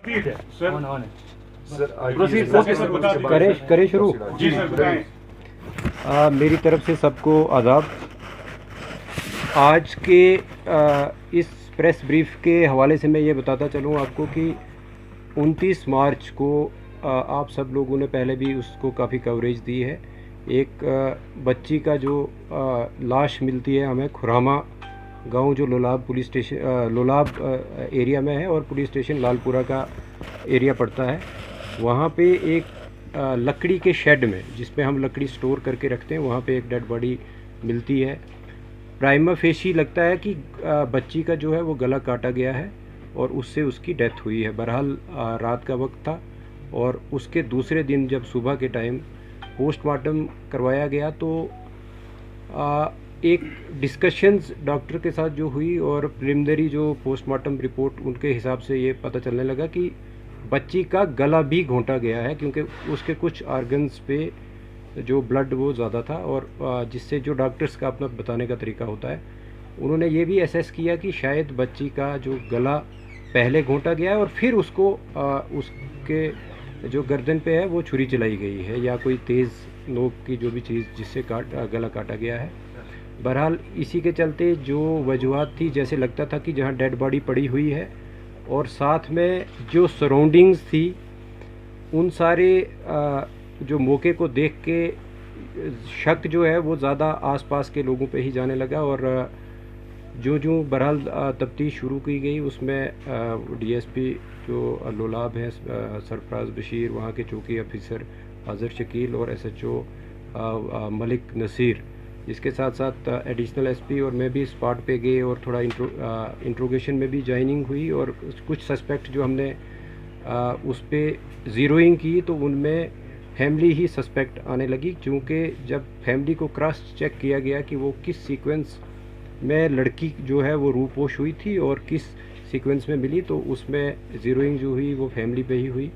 करे शुरू। जी सर बताएं। मेरी तरफ से सबको आदाब। आज के इस प्रेस ब्रीफ के हवाले से मैं ये बताता चलूँ आपको कि 29 मार्च को आप सब लोगों ने पहले भी उसको काफ़ी कवरेज दी है। एक बच्ची का जो लाश मिलती है हमें खुरामा गांव, जो Lolab police station Lolab area में है और पुलिस स्टेशन लालपुरा का एरिया पड़ता है। वहाँ पे एक लकड़ी के शेड में, जिसमें हम लकड़ी स्टोर करके रखते हैं, वहाँ पे एक डेड बॉडी मिलती है। प्राइमा फेशी लगता है कि बच्ची का जो है वो गला काटा गया है और उससे उसकी डेथ हुई है। बहरहाल रात का वक्त था और उसके दूसरे दिन जब सुबह के टाइम पोस्टमार्टम करवाया गया तो एक डिस्कशंस डॉक्टर के साथ जो हुई और प्रिलिमिनरी जो पोस्टमार्टम रिपोर्ट उनके हिसाब से ये पता चलने लगा कि बच्ची का गला भी घोंटा गया है, क्योंकि उसके कुछ ऑर्गन्स पे जो ब्लड वो ज़्यादा था और जिससे जो डॉक्टर्स का अपना बताने का तरीका होता है, उन्होंने ये भी असेस किया कि शायद बच्ची का जो गला पहले घोंटा गया है और फिर उसको उसके जो गर्दन पे है वो छुरी चलाई गई है या कोई तेज़ नोक की जो भी चीज़ जिससे गला काटा गया है। बहरहाल इसी के चलते जो वजूहात थी, जैसे लगता था कि जहाँ डेड बॉडी पड़ी हुई है और साथ में जो सराउंडिंग्स थी, उन सारे जो मौके को देख के शक जो है वो ज़्यादा आसपास के लोगों पे ही जाने लगा। और जो बहरहाल तफ्तीश शुरू की गई उसमें डीएसपी जो लोलाब है सरफराज बशीर, वहाँ के चौकी ऑफिसर आज़र शकील और एसएचओ मलिक नसीर, इसके साथ साथ एडिशनल एसपी और मैं भी स्पॉट पे गए और थोड़ा इंट्रोगेशन में भी ज्वाइनिंग हुई और कुछ सस्पेक्ट जो हमने उस पर ज़ीरोइंग की तो उनमें फैमिली ही सस्पेक्ट आने लगी, क्योंकि जब फैमिली को क्रॉस चेक किया गया कि वो किस सीक्वेंस में लड़की जो है वो रूपोश हुई थी और किस सीक्वेंस में मिली, तो उसमें ज़ीरोइंग जो हुई वो फैमिली पे ही हुई।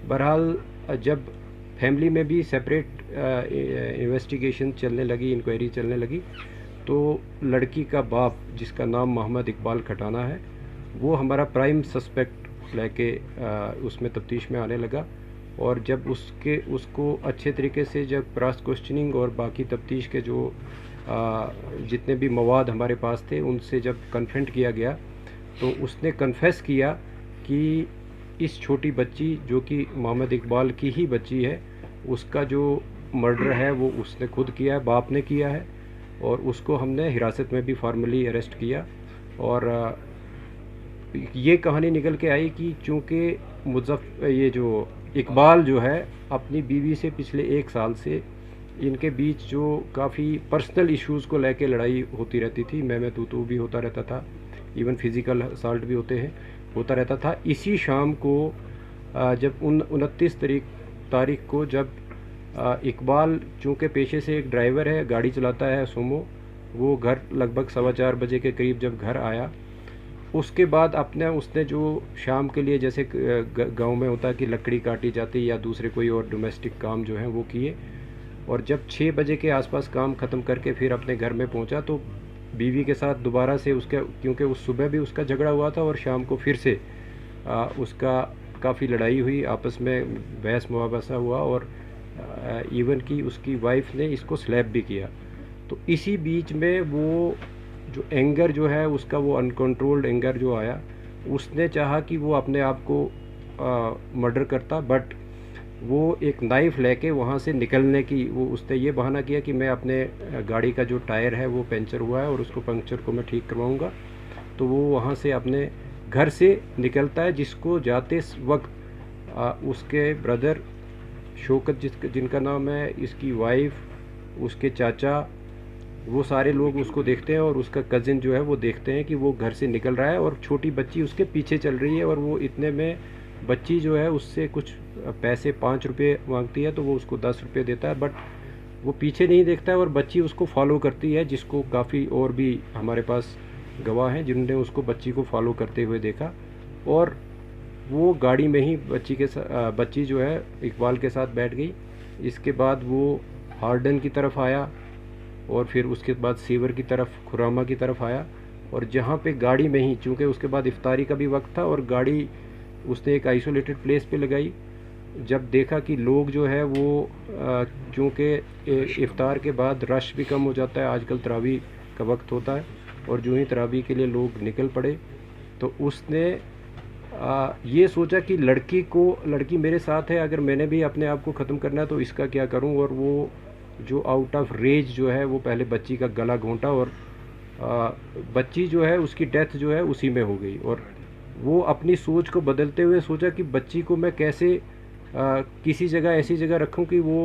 बहरहाल जब फैमिली में भी सेपरेट इन्वेस्टिगेशन चलने लगी, इंक्वायरी चलने लगी, तो लड़की का बाप जिसका नाम मोहम्मद इकबाल खटाना है वो हमारा प्राइम सस्पेक्ट लेके उसमें तफ्तीश में आने लगा। और जब उसको अच्छे तरीके से जब क्रॉस क्वेश्चनिंग और बाकी तफ्तीश के जो जितने भी मवाद हमारे पास थे उनसे जब कन्फ्रंट किया गया तो उसने कन्फेस किया कि इस छोटी बच्ची जो कि मोहम्मद इकबाल की ही बच्ची है, उसका जो मर्डर है वो उसने खुद किया है, बाप ने किया है और उसको हमने हिरासत में भी फॉर्मली अरेस्ट किया। और ये कहानी निकल के आई कि चूँकि ये जो इकबाल जो है अपनी बीवी से पिछले 1 साल से इनके बीच जो काफ़ी पर्सनल इश्यूज़ को लेके लड़ाई होती रहती थी, मैं तू भी होता रहता था, इवन फिज़िकल असॉल्ट भी होता रहता था। इसी शाम को जब 29 तारीख को जब इकबाल चूँकि पेशे से एक ड्राइवर है, गाड़ी चलाता है सोमो, वो घर लगभग 4:15 बजे के करीब जब घर आया, उसके बाद उसने जो शाम के लिए जैसे गांव में होता है कि लकड़ी काटी जाती या दूसरे कोई और डोमेस्टिक काम जो है वो किए, और जब 6 बजे के आसपास काम ख़त्म करके फिर अपने घर में पहुंचा तो बीवी के साथ दोबारा से क्योंकि उस सुबह भी उसका झगड़ा हुआ था और शाम को फिर से उसका काफ़ी लड़ाई हुई, आपस में बहस मुआवजा हुआ और इवन कि उसकी वाइफ ने इसको स्लैप भी किया। तो इसी बीच में वो जो एंगर जो है उसका, वो अनकंट्रोल्ड एंगर जो आया, उसने चाहा कि वो अपने आप को मर्डर करता, बट वो एक नाइफ़ लेके वहाँ से निकलने की उसने ये बहाना किया कि मैं अपने गाड़ी का जो टायर है वो पंचर हुआ है और उसको पंक्चर को मैं ठीक करवाऊँगा। तो वो वहाँ से अपने घर से निकलता है, जिसको जाते वक्त उसके ब्रदर शौकत जिनका नाम है, इसकी वाइफ, उसके चाचा, वो सारे लोग उसको देखते हैं और उसका कज़िन जो है वो देखते हैं कि वो घर से निकल रहा है और छोटी बच्ची उसके पीछे चल रही है। और वो इतने में बच्ची जो है उससे कुछ पैसे 5 रुपये मांगती है तो वो उसको 10 रुपये देता है, बट वो पीछे नहीं देखता है और बच्ची उसको फॉलो करती है, जिसको काफ़ी और भी हमारे पास गवाह हैं जिन्होंने उसको बच्ची को फॉलो करते हुए देखा। और वो गाड़ी में ही बच्ची जो है इकबाल के साथ बैठ गई। इसके बाद वो हार्डन की तरफ आया और फिर उसके बाद सीवर की तरफ, खुरामा की तरफ आया, और जहाँ पे गाड़ी में ही, चूँकि उसके बाद इफ्तारी का भी वक्त था और गाड़ी उसने एक आइसोलेटेड प्लेस पे लगाई। जब देखा कि लोग जो है वो चूँकि इफ्तार के बाद रश भी कम हो जाता है, आजकल तरावी का वक्त होता है, और जो ही तरावी के लिए लोग निकल पड़े, तो उसने ये सोचा कि लड़की मेरे साथ है, अगर मैंने भी अपने आप को ख़त्म करना है तो इसका क्या करूं। और वो जो आउट ऑफ रेज जो है वो पहले बच्ची का गला घोंटा, और बच्ची जो है उसकी डेथ जो है उसी में हो गई। और वो अपनी सोच को बदलते हुए सोचा कि बच्ची को मैं कैसे किसी जगह ऐसी जगह रखूं कि वो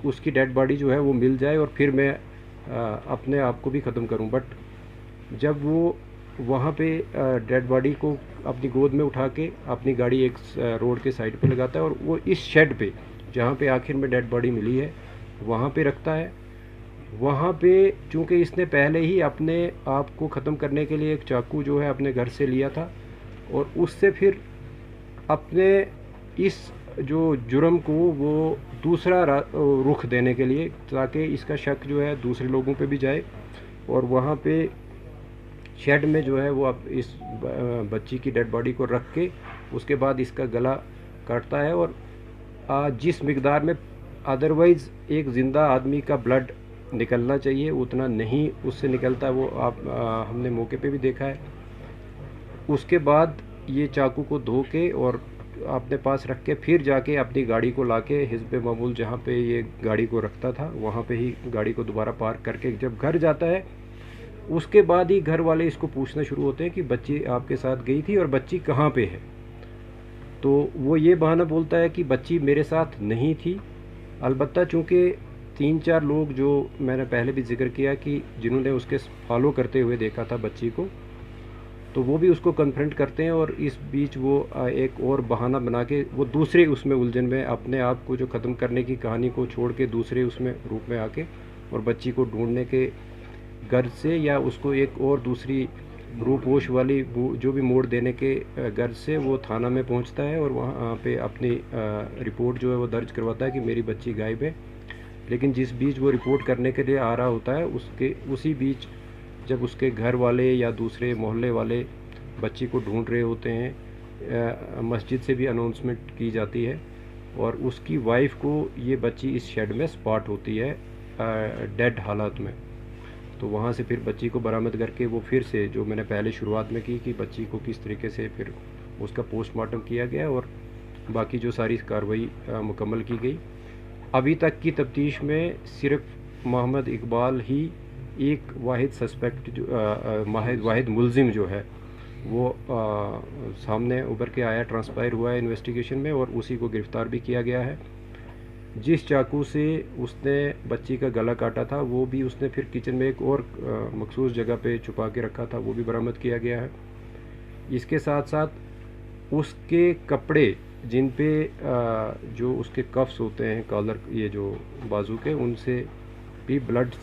उसकी डेड बॉडी जो है वो मिल जाए, और फिर मैं अपने आप को भी ख़त्म करूं। बट जब वो वहाँ पे डेड बॉडी को अपनी गोद में उठा के अपनी गाड़ी एक रोड के साइड पे लगाता है, और वो इस शेड पे जहाँ पे आखिर में डेड बॉडी मिली है वहाँ पे रखता है। वहाँ पे चूँकि इसने पहले ही अपने आप को ख़त्म करने के लिए एक चाकू जो है अपने घर से लिया था, और उससे फिर अपने इस जो जुर्म को वो दूसरा रुख देने के लिए, ताकि इसका शक जो है दूसरे लोगों पे भी जाए, और वहाँ पे शेड में जो है वो अब इस बच्ची की डेड बॉडी को रख के उसके बाद इसका गला काटता है। और जिस मिकदार में अदरवाइज़ एक ज़िंदा आदमी का ब्लड निकलना चाहिए उतना नहीं उससे निकलता, वो हमने मौके पे भी देखा है। उसके बाद ये चाकू को धो के और अपने पास रख के फिर जाके अपनी गाड़ी को लाके हिज़्ब मामूल जहाँ पे ये गाड़ी को रखता था वहाँ पे ही गाड़ी को दोबारा पार्क करके जब घर जाता है, उसके बाद ही घर वाले इसको पूछना शुरू होते हैं कि बच्ची आपके साथ गई थी और बच्ची कहाँ पे है। तो वो ये बहाना बोलता है कि बच्ची मेरे साथ नहीं थी। अलबत्ता चूँकि 3-4 लोग जो मैंने पहले भी जिक्र किया कि जिन्होंने उसके फॉलो करते हुए देखा था बच्ची को, तो वो भी उसको कन्फ्रंट करते हैं, और इस बीच वो एक और बहाना बना के वो दूसरे उसमें उलझन में अपने आप को जो ख़त्म करने की कहानी को छोड़ के दूसरे उसमें रूप में आके और बच्ची को ढूंढने के गर्ज से या उसको एक और दूसरी रूपोश वाली जो भी मोड़ देने के गर्ज से वो थाना में पहुंचता है, और वहाँ पे अपनी रिपोर्ट जो है वो दर्ज करवाता है कि मेरी बच्ची गायब है। लेकिन जिस बीच वो रिपोर्ट करने के लिए आ रहा होता है उसी बीच जब उसके घर वाले या दूसरे मोहल्ले वाले बच्ची को ढूंढ रहे होते हैं, मस्जिद से भी अनाउंसमेंट की जाती है, और उसकी वाइफ को ये बच्ची इस शेड में स्पॉट होती है डेड हालात में। तो वहाँ से फिर बच्ची को बरामद करके वो फिर से जो मैंने पहले शुरुआत में की कि बच्ची को किस तरीके से फिर उसका पोस्टमार्टम किया गया और बाकी जो सारी कार्रवाई मुकम्मल की गई। अभी तक की तफ्तीश में सिर्फ मोहम्मद इकबाल ही एक वाहिद सस्पेक्ट जो वाहिद मुलजिम जो है वो सामने उभर के आया, ट्रांसपायर हुआ है इन्वेस्टिगेशन में, और उसी को गिरफ़्तार भी किया गया है। जिस चाकू से उसने बच्ची का गला काटा था वो भी उसने फिर किचन में एक और मखसूस जगह पे छुपा के रखा था, वो भी बरामद किया गया है। इसके साथ साथ उसके कपड़े जिन पे जो उसके कफ्स होते हैं कॉलर, ये जो बाजू के, उनसे भी ब्लड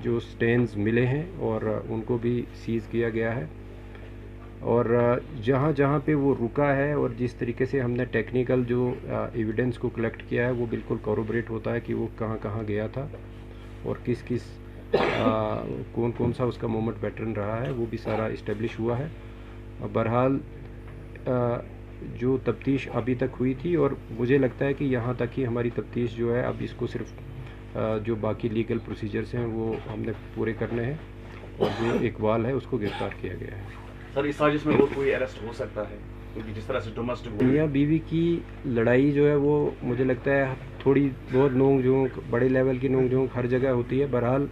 जो स्टेन्स मिले हैं और उनको भी सीज़ किया गया है। और जहाँ जहाँ पे वो रुका है और जिस तरीके से हमने टेक्निकल जो एविडेंस को कलेक्ट किया है वो बिल्कुल कॉरोबरेट होता है कि वो कहाँ कहाँ गया था और किस किस कौन कौन सा उसका मूवमेंट पैटर्न रहा है, वो भी सारा इस्टेब्लिश हुआ है। बहरहाल जो तफ्तीश अभी तक हुई थी, और मुझे लगता है कि यहाँ तक ही हमारी तफ्तीश जो है, अब इसको सिर्फ जो बाकी लीगल प्रोसीजर्स हैं वो हमने पूरे करने हैं, और जो इकबाल है उसको गिरफ्तार किया गया है। सर, इस साजिश में और कोई अरेस्ट हो सकता है? क्योंकि जिस तरह से डोमेस्टिक मियाँ बीवी की लड़ाई जो है वो मुझे लगता है थोड़ी बहुत नोक झोंक, बड़े लेवल की नोक झोंक हर जगह होती है। बहरहाल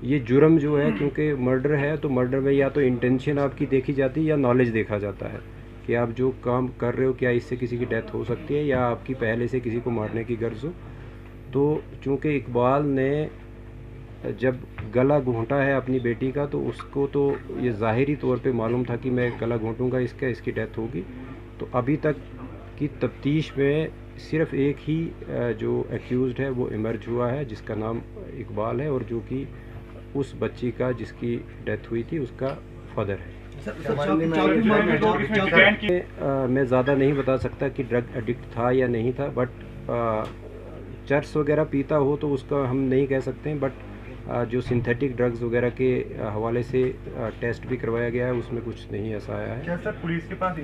ये जुर्म जो है, क्योंकि मर्डर है, तो मर्डर में या तो इंटेंशन आपकी देखी जाती है या नॉलेज देखा जाता है कि आप जो काम कर रहे हो क्या इससे किसी की डेथ हो सकती है या आपकी पहले से किसी को मारने की गर्ज हो। तो चूँकि इकबाल ने जब गला घोंटा है अपनी बेटी का, तो उसको तो ये ज़ाहिरी तौर पे मालूम था कि मैं गला घोंटूंगा इसकी डेथ होगी। तो अभी तक की तफ्तीश में सिर्फ एक ही जो एक्यूज़्ड है वो इमर्ज हुआ है, जिसका नाम इकबाल है, और जो कि उस बच्ची का जिसकी डेथ हुई थी उसका फादर है। मैं ज़्यादा नहीं बता सकता कि ड्रग एडिक्ट था या नहीं था, बट चर्स वगैरह पीता हो तो उसका हम नहीं कह सकते हैं। बट जो सिंथेटिक ड्रग्स वगैरह के हवाले से टेस्ट भी करवाया गया है, उसमें कुछ नहीं ऐसा आया है। क्या सर पुलिस के पास